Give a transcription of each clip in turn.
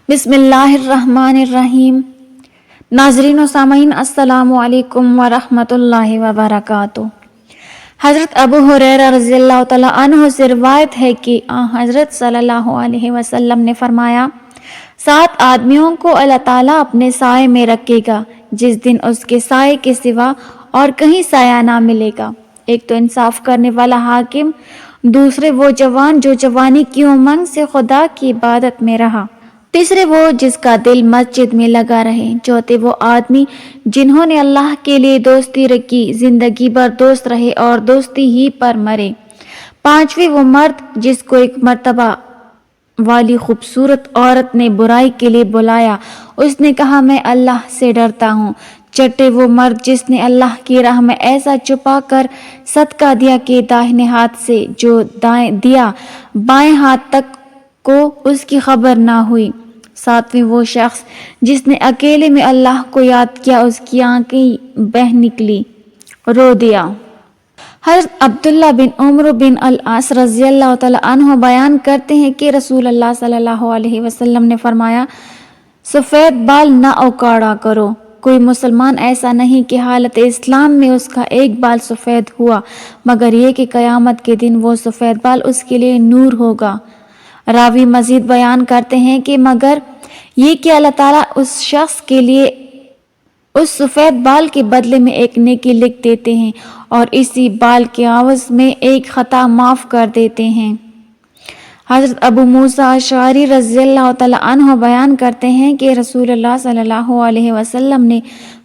بسم اللہ الرحمن الرحیم۔ ناظرین و سامعین السلام علیکم ورحمۃ اللہ وبرکاتہ۔ حضرت ابو ہریرہ رضی اللہ تعالیٰ عنہ سے روایت ہے کہ حضرت صلی اللہ علیہ وسلم نے فرمایا، 7 آدمیوں کو اللہ تعالیٰ اپنے سائے میں رکھے گا جس دن اس کے سائے کے سوا اور کہیں سایہ نہ ملے گا۔ ایک تو انصاف کرنے والا حاکم، دوسرے وہ جوان جو جوانی کی امنگ سے خدا کی عبادت میں رہا، تیسرے وہ جس کا دل مسجد میں لگا رہے، چوتھے وہ آدمی جنہوں نے اللہ کے لیے دوستی رکھی، زندگی بھر دوست رہے اور دوستی ہی پر مرے، پانچویں وہ مرد جس کو ایک مرتبہ والی خوبصورت عورت نے برائی کے لیے بلایا، اس نے کہا میں اللہ سے ڈرتا ہوں، چھٹے وہ مرد جس نے اللہ کی راہ میں ایسا چھپا کر صدقہ دیا کہ داہنے ہاتھ سے جو دیا بائیں ہاتھ تک کو اس کی خبر نہ ہوئی، ساتویں وہ شخص جس نے اکیلے میں اللہ کو یاد کیا، اس کی آنکھیں بہہ نکلی، رو دیا۔ حضرت عبداللہ بن عمرو بن العاص رضی اللہ تعالیٰ عنہ بیان کرتے ہیں کہ رسول اللہ صلی اللہ علیہ وسلم نے فرمایا، سفید بال نہ اکاڑا کرو۔ کوئی مسلمان ایسا نہیں کہ حالت اسلام میں اس کا ایک بال سفید ہوا مگر یہ کہ قیامت کے دن وہ سفید بال اس کے لیے نور ہوگا۔ راوی مزید بیان کرتے ہیں کہ مگر یہ کہ اللہ تعالیٰ اس شخص کے لیے اس سفید بال کے بدلے میں ایک نیکی لکھ دیتے ہیں اور اسی بال کے عوض میں ایک خطا معاف کر دیتے ہیں۔ حضرت ابو موسیٰ اشعری رضی اللہ تعالیٰ عنہ بیان کرتے ہیں کہ رسول اللہ صلی اللہ علیہ وسلم نے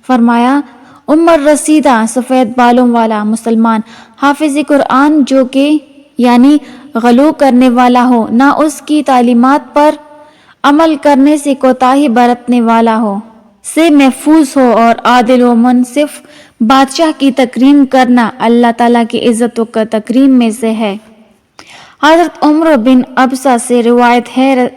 فرمایا، عمر رسیدہ سفید بالوں والا مسلمان حافظ قرآن جو کہ یعنی غلو کرنے والا ہو، نہ اس کی تعلیمات پر عمل کرنے سے کوتاہی برتنے والا ہو، سے محفوظ ہو، اور عادل و منصف بادشاہ کی تکریم کرنا اللہ تعالیٰ کی عزت و تکریم میں سے ہے۔ حضرت عمر بن ابسہ سے روایت ہے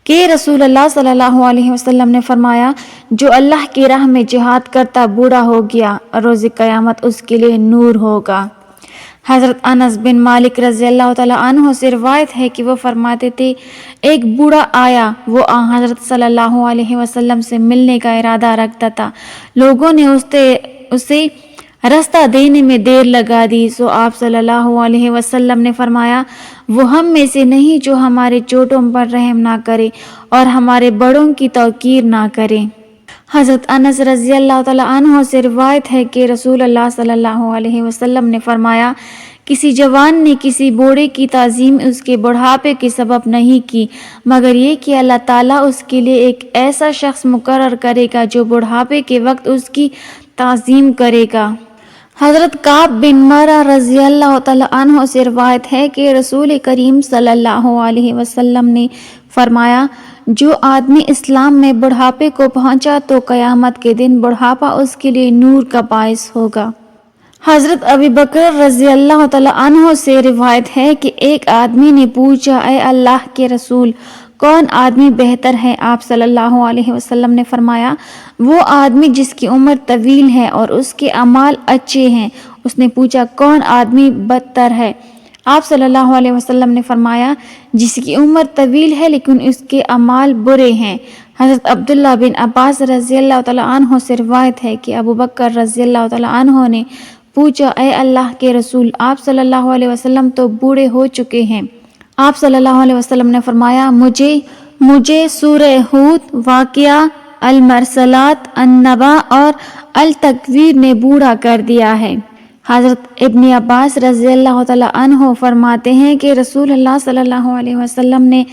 کہ رسول اللہ صلی اللہ علیہ وسلم نے فرمایا، جو اللہ کی راہ میں جہاد کرتا بوڑھا ہو گیا، روز قیامت اس کے لیے نور ہوگا۔ حضرت انس بن مالک رضی اللہ تعالیٰ عنہ سے روایت ہے کہ وہ فرماتے تھے، ایک بوڑھا آیا، وہ حضرت صلی اللہ علیہ وسلم سے ملنے کا ارادہ رکھتا تھا، لوگوں نے اسے رستہ دینے میں دیر لگا دی، سو آپ صلی اللہ علیہ وسلم نے فرمایا، وہ ہم میں سے نہیں جو ہمارے چھوٹوں پر رحم نہ کرے اور ہمارے بڑوں کی توقیر نہ کرے۔ حضرت انس رضی اللہ تعالیٰ عنہ سے روایت ہے کہ رسول اللہ صلی اللہ علیہ وسلم نے فرمایا، کسی جوان نے کسی بوڑھے کی تعظیم اس کے بڑھاپے کے سبب نہیں کی مگر یہ کہ اللہ تعالیٰ اس کے لیے ایک ایسا شخص مقرر کرے گا جو بڑھاپے کے وقت اس کی تعظیم کرے گا۔ حضرت کعب بن مرہ رضی اللہ تعالیٰ عنہ سے روایت ہے کہ رسول کریم صلی اللہ علیہ وسلم نے فرمایا، جو آدمی اسلام میں بڑھاپے کو پہنچا تو قیامت کے دن بڑھاپا اس کے لیے نور کا باعث ہوگا۔ حضرت ابی بکر رضی اللہ تعالیٰ عنہ سے روایت ہے کہ ایک آدمی نے پوچھا، اے اللہ کے رسول، کون آدمی بہتر ہے؟ آپ صلی اللہ علیہ وسلم نے فرمایا، وہ آدمی جس کی عمر طویل ہے اور اس کے اعمال اچھے ہیں۔ اس نے پوچھا، کون آدمی بدتر ہے؟ آپ صلی اللہ علیہ وسلم نے فرمایا، جس کی عمر طویل ہے لیکن اس کے اعمال برے ہیں۔ حضرت عبداللہ بن عباس رضی اللہ تعالیٰ عنہ سے روایت ہے کہ ابو بکر رضی اللہ تعالیٰ عنہ نے پوچھا، اے اللہ کے رسول، آپ صلی اللہ علیہ وسلم تو بوڑھے ہو چکے ہیں۔ آپ صلی اللہ علیہ وسلم نے فرمایا، مجھے سورہ ہود، واقعہ، المرسلات، النبا اور التکویر نے بوڑھا کر دیا ہے۔ حضرت ابن عباس رضی اللہ تعالیٰ عنہ فرماتے ہیں کہ رسول اللہ صلی اللہ علیہ وسلم نے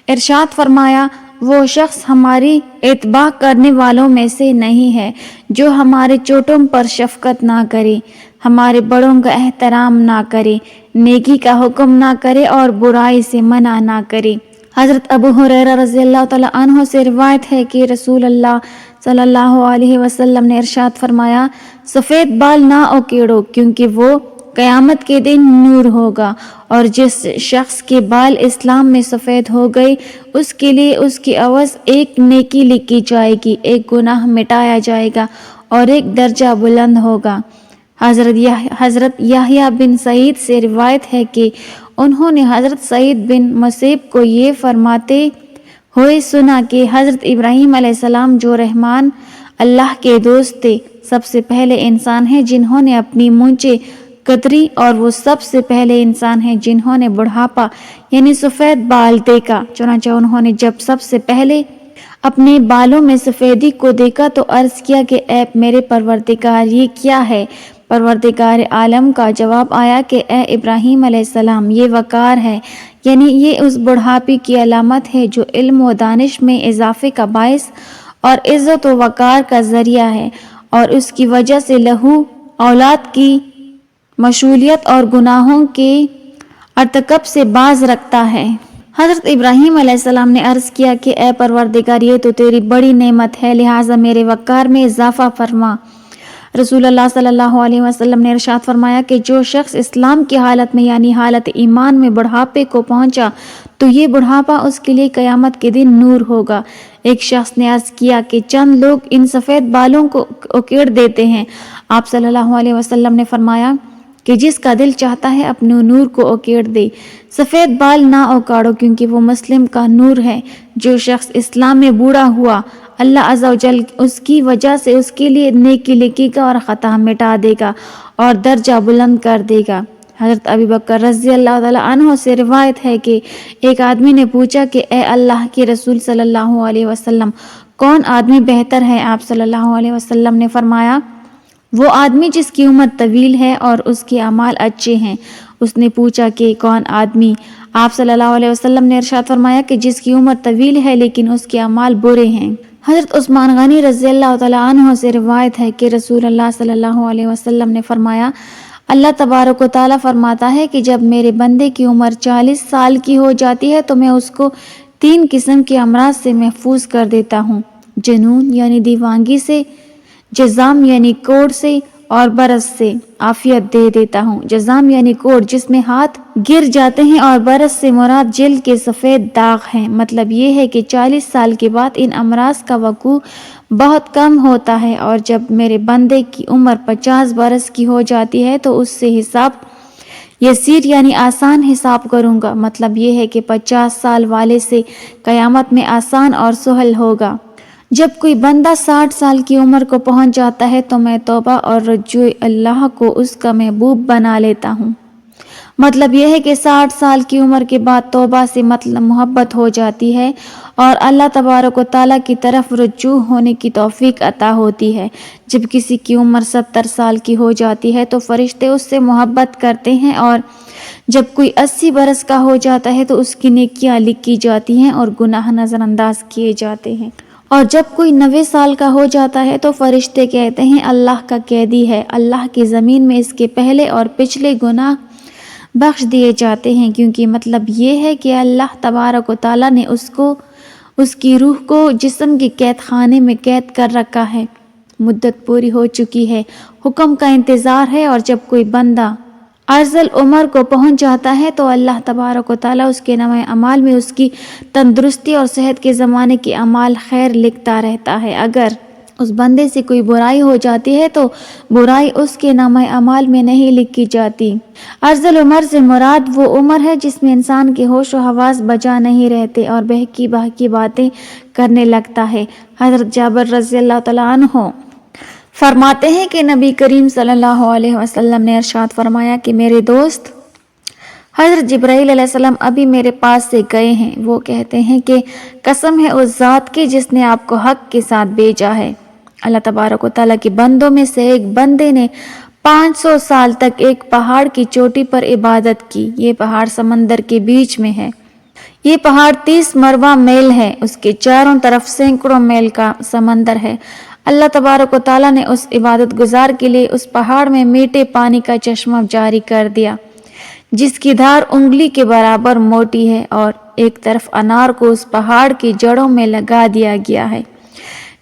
ارشاد فرمایا، وہ شخص ہماری اتباع کرنے والوں میں سے نہیں ہے جو ہمارے چھوٹوں پر شفقت نہ کرے، ہمارے بڑوں کا احترام نہ کرے، نیکی کا حکم نہ کرے اور برائی سے منع نہ کرے۔ حضرت ابو ہریرہ رضی اللہ تعالیٰ عنہ سے روایت ہے کہ رسول اللہ صلی اللہ علیہ وسلم نے ارشاد فرمایا، سفید بال نہ اکیڑو کیونکہ وہ قیامت کے دن نور ہوگا، اور جس شخص کے بال اسلام میں سفید ہو گئے اس کے لیے اس کی عوض ایک نیکی لکھی جائے گی، ایک گناہ مٹایا جائے گا اور ایک درجہ بلند ہوگا۔ حضرت یحییٰ بن سعید سے روایت ہے کہ انہوں نے حضرت سعید بن مسیب کو یہ فرماتے ہوئے سنا کہ حضرت ابراہیم علیہ السلام جو رحمان اللہ کے دوست تھے، سب سے پہلے انسان ہیں جنہوں نے اپنی مونچھیں کتری، اور وہ سب سے پہلے انسان ہیں جنہوں نے بڑھاپا یعنی سفید بال دیکھا۔ چنانچہ انہوں نے جب سب سے پہلے اپنے بالوں میں سفیدی کو دیکھا تو عرض کیا کہ اے میرے پروردگار، یہ کیا ہے؟ پروردگار عالم کا جواب آیا کہ اے ابراہیم علیہ السلام، یہ وقار ہے، یعنی یہ اس بڑھاپے کی علامت ہے جو علم و دانش میں اضافے کا باعث اور عزت و وقار کا ذریعہ ہے، اور اس کی وجہ سے لہو اولاد کی مشغولیت اور گناہوں کے ارتکاب سے باز رکھتا ہے۔ حضرت ابراہیم علیہ السلام نے عرض کیا کہ اے پروردگار، یہ تو تیری بڑی نعمت ہے، لہٰذا میرے وقار میں اضافہ فرما۔ رسول اللہ صلی اللہ علیہ وسلم نے ارشاد فرمایا کہ جو شخص اسلام کی حالت میں یعنی حالت ایمان میں بڑھاپے کو پہنچا تو یہ بڑھاپا اس کے لیے قیامت کے دن نور ہوگا۔ ایک شخص نے عرض کیا کہ چند لوگ ان سفید بالوں کو اکیڑ دیتے ہیں۔ آپ صلی اللہ علیہ وسلم نے فرمایا کہ جس کا دل چاہتا ہے اپنے نور کو اکیڑ دے، سفید بال نہ اکاڑو، کیونکہ وہ مسلم کا نور ہے۔ جو شخص اسلام میں بوڑھا ہوا، اللہ عز و جل اس کی وجہ سے اس کے لیے نیکی لکھے گا اور خطا مٹا دے گا اور درجہ بلند کر دے گا۔ حضرت ابو بکر رضی اللہ تعالیٰ عنہ سے روایت ہے کہ ایک آدمی نے پوچھا کہ اے اللہ کے رسول صلی اللہ علیہ وسلم، کون آدمی بہتر ہے؟ آپ صلی اللہ علیہ وسلم نے فرمایا، وہ آدمی جس کی عمر طویل ہے اور اس کے اعمال اچھے ہیں۔ اس نے پوچھا کہ کون آدمی؟ آپ صلی اللہ علیہ وسلم نے ارشاد فرمایا کہ جس کی عمر طویل ہے لیکن اس کے اعمال برے ہیں۔ حضرت عثمان غنی رضی اللہ تعالیٰ عنہ سے روایت ہے کہ رسول اللہ صلی اللہ علیہ وسلم نے فرمایا، اللہ تبارک و تعالیٰ فرماتا ہے کہ جب میرے بندے کی عمر 40 سال کی ہو جاتی ہے تو میں اس کو 3 قسم کے امراض سے محفوظ کر دیتا ہوں: جنون یعنی دیوانگی سے، جزام یعنی کوڑ سے، اور برس سے عافیت دے دیتا ہوں۔ جزام یعنی کوڑ جس میں ہاتھ گر جاتے ہیں، اور برس سے مراد جلد کے سفید داغ ہیں۔ مطلب یہ ہے کہ 40 سال کے بعد ان امراض کا وقوع بہت کم ہوتا ہے، اور جب میرے بندے کی عمر 50 برس کی ہو جاتی ہے تو اس سے حساب یسیر یعنی آسان حساب کروں گا۔ مطلب یہ ہے کہ 50 سال والے سے قیامت میں آسان اور سہل ہوگا۔ جب کوئی بندہ 60 سال کی عمر کو پہنچ جاتا ہے تو میں توبہ اور رجوع اللہ کو اس کا محبوب بنا لیتا ہوں۔ مطلب یہ ہے کہ 60 سال کی عمر کے بعد توبہ سے مطلب محبت ہو جاتی ہے اور اللہ تبارک و تعالیٰ کی طرف رجوع ہونے کی توفیق عطا ہوتی ہے۔ جب کسی کی عمر 70 سال کی ہو جاتی ہے تو فرشتے اس سے محبت کرتے ہیں، اور جب کوئی 80 برس کا ہو جاتا ہے تو اس کی نیکیاں لکھی جاتی ہیں اور گناہ نظر انداز کیے جاتے ہیں، اور جب کوئی 90 سال کا ہو جاتا ہے تو فرشتے کہتے ہیں اللہ کا قیدی ہے، اللہ کی زمین میں اس کے پہلے اور پچھلے گناہ بخش دیے جاتے ہیں، کیونکہ مطلب یہ ہے کہ اللہ تبارک و تعالیٰ نے اس کی روح کو جسم کے قید خانے میں قید کر رکھا ہے۔ مدت پوری ہو چکی ہے، حکم کا انتظار ہے، اور جب کوئی بندہ ارذل عمر کو پہنچ جاتا ہے تو اللہ تبارک و تعالیٰ اس کے نامہ اعمال میں اس کی تندرستی اور صحت کے زمانے کے اعمال خیر لکھتا رہتا ہے۔ اگر اس بندے سے کوئی برائی ہو جاتی ہے تو برائی اس کے نامہ اعمال میں نہیں لکھی جاتی۔ ارذل عمر سے مراد وہ عمر ہے جس میں انسان کے ہوش و حواس بجا نہیں رہتے اور بہکی بہکی باتیں کرنے لگتا ہے۔ حضرت جابر رضی اللہ تعالیٰ عنہ فرماتے ہیں کہ نبی کریم صلی اللہ علیہ وسلم نے ارشاد فرمایا کہ میرے دوست حضرت جبرائیل علیہ السلام ابھی میرے پاس سے گئے ہیں۔ وہ کہتے ہیں کہ قسم ہے اس ذات کی جس نے آپ کو حق کے ساتھ بھیجا ہے، اللہ تبارک و تعالیٰ کے بندوں میں سے ایک بندے نے 500 سال تک ایک پہاڑ کی چوٹی پر عبادت کی۔ یہ پہاڑ سمندر کے بیچ میں ہے۔ یہ پہاڑ 30 مربع میل ہے، اس کے چاروں طرف سینکڑوں میل کا سمندر ہے۔ اللہ تبارک و تعالیٰ نے اس عبادت گزار کے لیے اس پہاڑ میں میٹھے پانی کا چشمہ جاری کر دیا جس کی دھار انگلی کے برابر موٹی ہے، اور ایک طرف انار کو اس پہاڑ کی جڑوں میں لگا دیا گیا ہے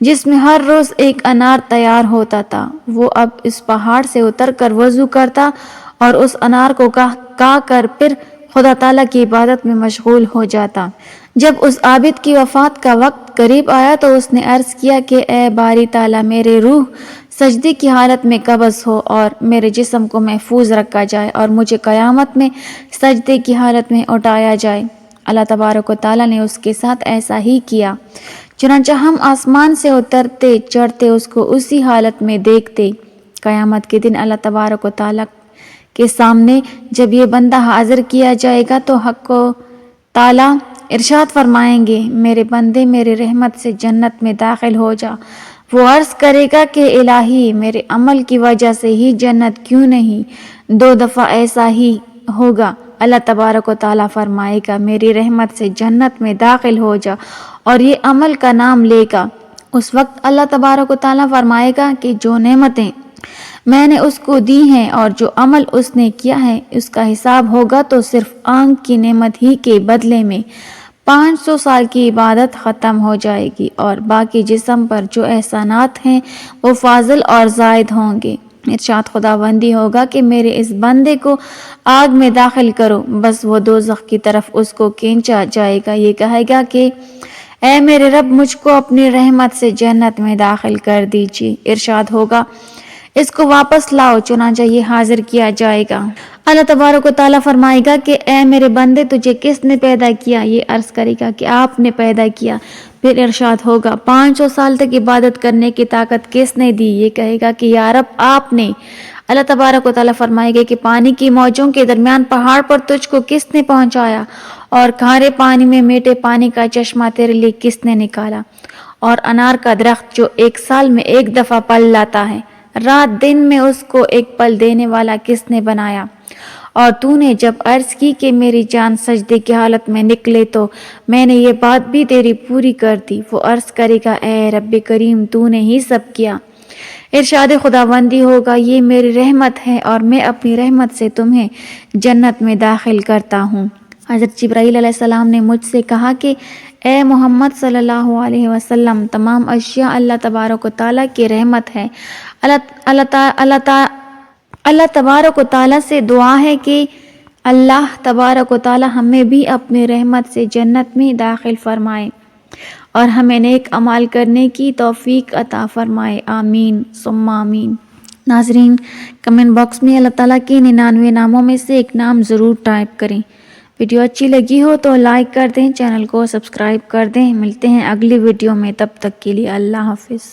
جس میں ہر روز ایک انار تیار ہوتا تھا۔ وہ اب اس پہاڑ سے اتر کر وضو کرتا اور اس انار کو کھا کر پھر خدا تعالیٰ کی عبادت میں مشغول ہو جاتا۔ جب اس عابد کی وفات کا وقت قریب آیا تو اس نے عرض کیا کہ اے باری تعالیٰ، میرے روح سجدے کی حالت میں قبض ہو اور میرے جسم کو محفوظ رکھا جائے اور مجھے قیامت میں سجدے کی حالت میں اٹھایا جائے۔ اللہ تبارک و تعالیٰ نے اس کے ساتھ ایسا ہی کیا۔ چنانچہ ہم آسمان سے اترتے چڑھتے اس کو اسی حالت میں دیکھتے۔ قیامت کے دن اللہ تبارک و تعالیٰ کے سامنے جب یہ بندہ حاضر کیا جائے گا تو حق و تعالیٰ ارشاد فرمائیں گے، میرے بندے میرے رحمت سے جنت میں داخل ہو جا۔ وہ عرض کرے گا کہ الہی میرے عمل کی وجہ سے ہی جنت کیوں نہیں؟ 2 دفعہ ایسا ہی ہوگا۔ اللہ تبارک و تعالیٰ فرمائے گا، میری رحمت سے جنت میں داخل ہو جا، اور یہ عمل کا نام لے گا۔ اس وقت اللہ تبارک و تعالیٰ فرمائے گا کہ جو نعمتیں میں نے اس کو دی ہیں اور جو عمل اس نے کیا ہے اس کا حساب ہوگا تو صرف آنکھ کی نعمت ہی کے بدلے میں 500 سال کی عبادت ختم ہو جائے گی، اور باقی جسم پر جو احسانات ہیں وہ فاضل اور زائد ہوں گے۔ ارشاد خداوندی ہوگا کہ میرے اس بندے کو آگ میں داخل کرو، بس وہ دوزخ کی طرف اس کو کھینچا جائے گا۔ یہ کہے گا کہ اے میرے رب مجھ کو اپنی رحمت سے جنت میں داخل کر دیجیے۔ ارشاد ہوگا اس کو واپس لاؤ، چنانچہ یہ حاضر کیا جائے گا۔ اللہ تبارک و تعالیٰ فرمائے گا کہ اے میرے بندے تجھے کس نے پیدا کیا؟ یہ عرض کرے گا کہ آپ نے پیدا کیا۔ پھر ارشاد ہوگا 500 سال تک عبادت کرنے کی طاقت کس نے دی؟ یہ کہے گا کہ یا رب آپ نے۔ اللہ تبارک و تعالیٰ فرمائے گا کہ پانی کی موجوں کے درمیان پہاڑ پر تجھ کو کس نے پہنچایا؟ اور کھارے پانی میں میٹھے پانی کا چشمہ تیرے لیے کس نے نکالا؟ اور انار کا درخت جو 1 سال میں 1 دفعہ پھل لاتا ہے، رات دن میں اس کو 1 پھل دینے والا کس نے بنایا؟ اور تو نے جب عرض کی کہ میری جان سجدے کی حالت میں نکلے تو میں نے یہ بات بھی تیری پوری کر دی۔ وہ عرض کرے گا اے رب کریم تو نے ہی سب کیا۔ ارشاد خداوندی ہوگا یہ میری رحمت ہے اور میں اپنی رحمت سے تمہیں جنت میں داخل کرتا ہوں۔ حضرت جبرائیل علیہ السلام نے مجھ سے کہا کہ اے محمد صلی اللہ علیہ وسلم، تمام اشیاء اللہ تبارک و تعالیٰ کی رحمت ہے۔ اللہ تبارک و تعالیٰ سے دعا ہے کہ اللہ تبارک و تعالیٰ ہمیں بھی اپنی رحمت سے جنت میں داخل فرمائے اور ہمیں نیک اعمال کرنے کی توفیق عطا فرمائے، آمین ثم آمین۔ ناظرین، کمنٹ باکس میں اللہ تعالیٰ کے 99 ناموں میں سے ایک نام ضرور ٹائپ کریں۔ ویڈیو اچھی لگی ہو تو لائک کر دیں، چینل کو سبسکرائب کر دیں۔ ملتے ہیں اگلی ویڈیو میں، تب تک کے لیے اللہ حافظ۔